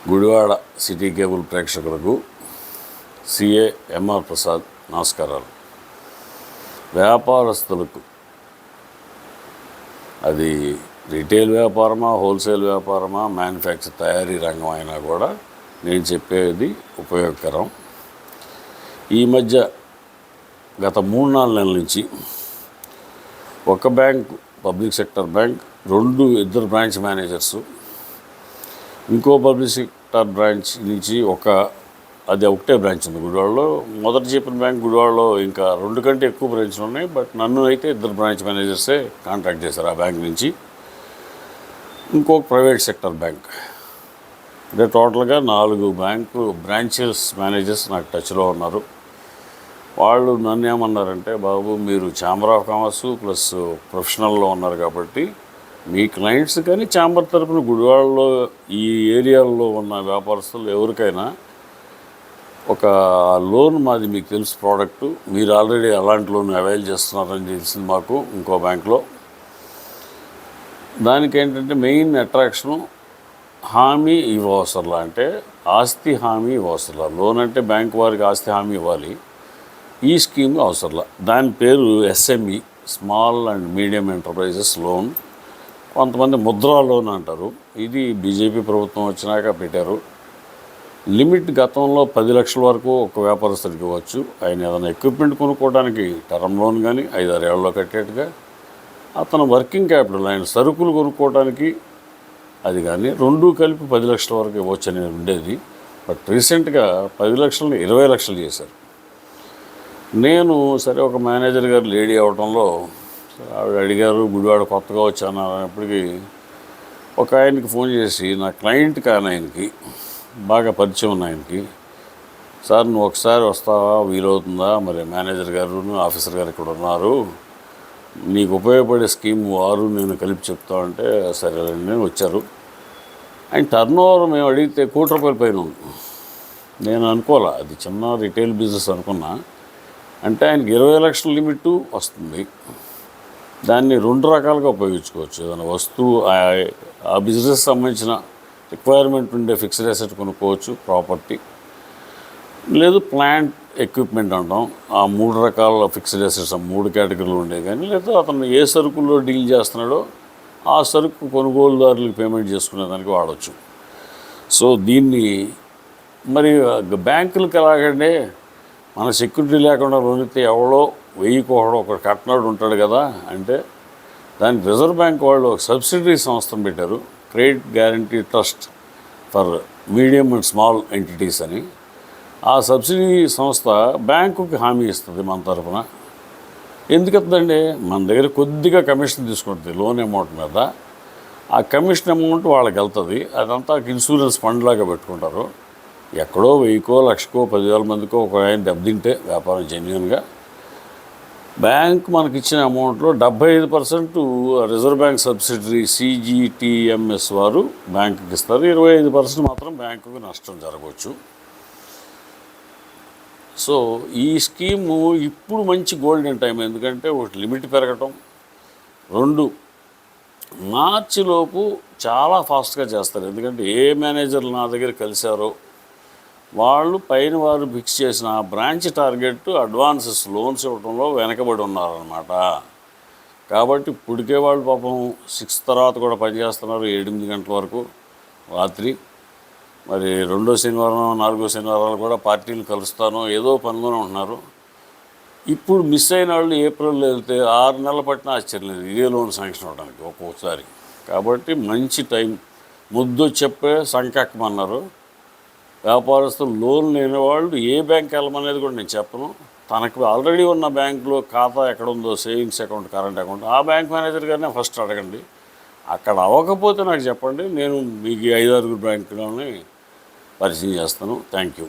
Gudivada city cable ప్రేక్షకులకు CA MR Prasad నమస్కారాలు. వ్యాపారస్తులకు అది రిటైల్ వ్యాపారమా, హోల్సేల్ వ్యాపారమా, మ్యానుఫ్యాక్చర్ తయారీ రంగం అయినా కూడా నేను చెప్పేది ఉపయోగకరం. ఈ మధ్య గత 3-4 నెలల నుంచి ఒక బ్యాంక్, పబ్లిక్ సెక్టర్ బ్యాంక్, ఇద్దరు బ్రాంచ్ మేనేజర్సు, ఇంకో పబ్లిక్ సెక్టర్ బ్రాంచ్ నుంచి అది ఒకటే బ్రాంచ్ ఉంది గుడివాడలో. మొదటి చెప్పిన బ్యాంక్ గుడివాడలో ఇంకా 2 కంటే ఎక్కువ బ్రాంచ్లు ఉన్నాయి. బట్ నన్ను అయితే ఇద్దరు బ్రాంచ్ మేనేజర్సే కాంటాక్ట్ చేశారు ఆ బ్యాంక్ నుంచి. ఇంకొక ప్రైవేట్ సెక్టర్ బ్యాంక్, అంటే టోటల్గా 4 బ్రాంచెస్ మేనేజర్స్ నాకు టచ్లో ఉన్నారు. వాళ్ళు నన్ను ఏమన్నారంటే, బాబు మీరు ఛాంబర్ ఆఫ్ కామర్స్ ప్లస్ ప్రొఫెషనల్లో ఉన్నారు కాబట్టి మీ క్లయింట్స్ కానీ ఛాంబర్ తరపున గుడివాడలో ఈ ఏరియాల్లో ఉన్న వ్యాపారస్తులు ఎవరికైనా ఒక లోన్ మాది మీకు తెలుసు ప్రోడక్టు, మీరు ఆల్రెడీ అలాంటి లోన్ అవైల్ చేస్తున్నారని తెలిసింది మాకు ఇంకో బ్యాంక్లో. దానికి ఏంటంటే మెయిన్ అట్రాక్షను హామీ ఇవ్వవసరలా, అంటే ఆస్తి హామీ ఇవ్వవసరలా. లోన్ అంటే బ్యాంక్ వారికి ఆస్తి హామీ ఇవ్వాలి, ఈ స్కీమ్ అవసరంలా. దాని పేరు SME, small and medium enterprises loan, కొంతమంది ముద్రా లోన్ అంటారు. ఇది బీజేపీ ప్రభుత్వం వచ్చినాక పెట్టారు. లిమిట్ గతంలో 10 లక్షల వరకు ఒక వ్యాపారస్తుడికి ఇవ్వచ్చు. ఆయన ఏదైనా ఎక్విప్మెంట్ కొనుక్కోవడానికి టర్మ్ లోన్ కానీ 5-6 ఏళ్ళలో కట్టేట్టుగా, అతను వర్కింగ్ క్యాపిటల్, ఆయన సరుకులు కొనుక్కోవడానికి అది కానీ 2 కలిపి 10 లక్షల వరకు ఇవ్వచ్చు అనేది ఉండేది. బట్ రీసెంట్గా 10 లక్షలని 20 లక్షలు చేశారు. నేను సరే ఒక మేనేజర్ గారు లేడీ అవడంలో ఆవిడ అడిగారు, గుడివాడ కొత్తగా వచ్చాను అన్నప్పటికీ ఒక ఆయనకి ఫోన్ చేసి, నా క్లయింట్ కానీ ఆయనకి బాగా పరిచయం ఉన్న ఆయనకి, సార్ నువ్వు ఒకసారి వస్తావా, వీలవుతుందా, మరి మేనేజర్ గారు ఆఫీసర్ గారు ఇక్కడ ఉన్నారు, నీకు ఉపయోగపడే స్కీమ్ వారు నేను కలిపి చెప్తామంటే సరేనండి వచ్చారు. ఆయన టర్న్ ఓవర్ మేము అడిగితే ₹1,00,00,000 పైన ఉంది. నేను అనుకోలే, అది చిన్న రిటైల్ బిజినెస్ అనుకున్నా. అంటే ఆయనకి 20 లక్షల లిమిట్ వస్తుంది. దాన్ని 2 రకాలుగా ఉపయోగించుకోవచ్చు. ఏదైనా వస్తువు, ఆ బిజినెస్ సంబంధించిన రిక్వైర్మెంట్ ఉండే ఫిక్స్డ్ అసెట్ కొనుక్కోవచ్చు, ప్రాపర్టీ, లేదు ప్లాంట్ ఎక్విప్మెంట్ అంటాం. ఆ 3 రకాల ఫిక్స్డ్ అసెట్స్ 3 కేటగిరీలు ఉండే కానీ, లేదా అతను ఏ సరుకుల్లో డీల్ చేస్తున్నాడో ఆ సరుకు కొనుగోలుదారులకు పేమెంట్ చేసుకునేదానికి వాడవచ్చు. సో దీన్ని మరి బ్యాంకులకు ఎలాగంటే, మన సెక్యూరిటీ లేకుండా లోన్ ఇస్తే ఎవడో 1000 ఒకడు కట్టినాడు ఉంటాడు కదా అంటే, దానికి రిజర్వ్ బ్యాంక్ వాళ్ళు ఒక సబ్సిడరీ సంస్థను పెట్టారు, credit guarantee trust for medium and small entities అని. ఆ సబ్సిడీ సంస్థ బ్యాంకుకి హామీ ఇస్తుంది మన తరఫున. ఎందుకు ఇస్తుందండి, మన దగ్గర కొద్దిగా కమిషన్ తీసుకుంటుంది లోన్ అమౌంట్ మీద. ఆ కమిషన్ అమౌంట్ వాళ్ళకి వెళ్తుంది. అదంతా ఇన్సూరెన్స్ ఫండ్ లాగా పెట్టుకుంటారు. ఎక్కడో 1000కో, 1,00,000కో, 10,000 మందికో ఒక ఆయన దెబ్బతింటే వ్యాపారం జెన్యూన్గా, బ్యాంక్ మనకి ఇచ్చిన అమౌంట్లో 75% రిజర్వ్ బ్యాంక్ సబ్సిడరీ CGTMS వారు బ్యాంకుకి ఇస్తారు. 25% మాత్రం బ్యాంకుకి నష్టం జరగవచ్చు. సో ఈ స్కీము ఇప్పుడు మంచి గోల్డెన్ టైం. ఎందుకంటే ఒకటి లిమిట్ పెరగటం, 2 మార్చిలోపు చాలా ఫాస్ట్గా చేస్తారు. ఎందుకంటే ఏ మేనేజర్లు నా దగ్గర కలిశారో వాళ్ళు పైన వారు ఫిక్స్ చేసిన బ్రాంచ్ టార్గెట్ అడ్వాన్సెస్ లోన్స్ ఇవ్వడంలో వెనకబడి ఉన్నారనమాట. కాబట్టి ఇప్పటికే వాళ్ళు పాపం 6 తర్వాత కూడా పనిచేస్తున్నారు, 7-8 గంటల వరకు రాత్రి. మరి 2వ శనివారం 4వ శనివారాలు కూడా పార్టీలు కలుస్తానో ఏదో పనిలోనే ఉంటున్నారు. ఇప్పుడు మిస్ అయిన వాళ్ళు ఏప్రిల్లో వెళ్తే 6 నెలలు పట్టిన ఆశ్చర్యం లేదు ఇదే లోన్ శాంక్షన్ అవ్వడానికి ఒక్కొక్కసారి. కాబట్టి మంచి టైం. ముద్దు చెప్పే సంకెక్కమన్నారు. వ్యాపారస్తులు లోన్ లేని వాళ్ళు ఏ బ్యాంక్ వెళ్ళమనేది కూడా నేను చెప్పను. తనకు ఆల్రెడీ ఉన్న బ్యాంకులో ఖాతా ఎక్కడుందో, సేవింగ్స్ అకౌంట్, కరెంట్ అకౌంట్, ఆ బ్యాంక్ మేనేజర్ గారినే ఫస్ట్ అడగండి. అక్కడ అవ్వకపోతే నాకు చెప్పండి, నేను మీకు 5-6 బ్యాంకులని పరిచయం చేస్తాను. Thank you.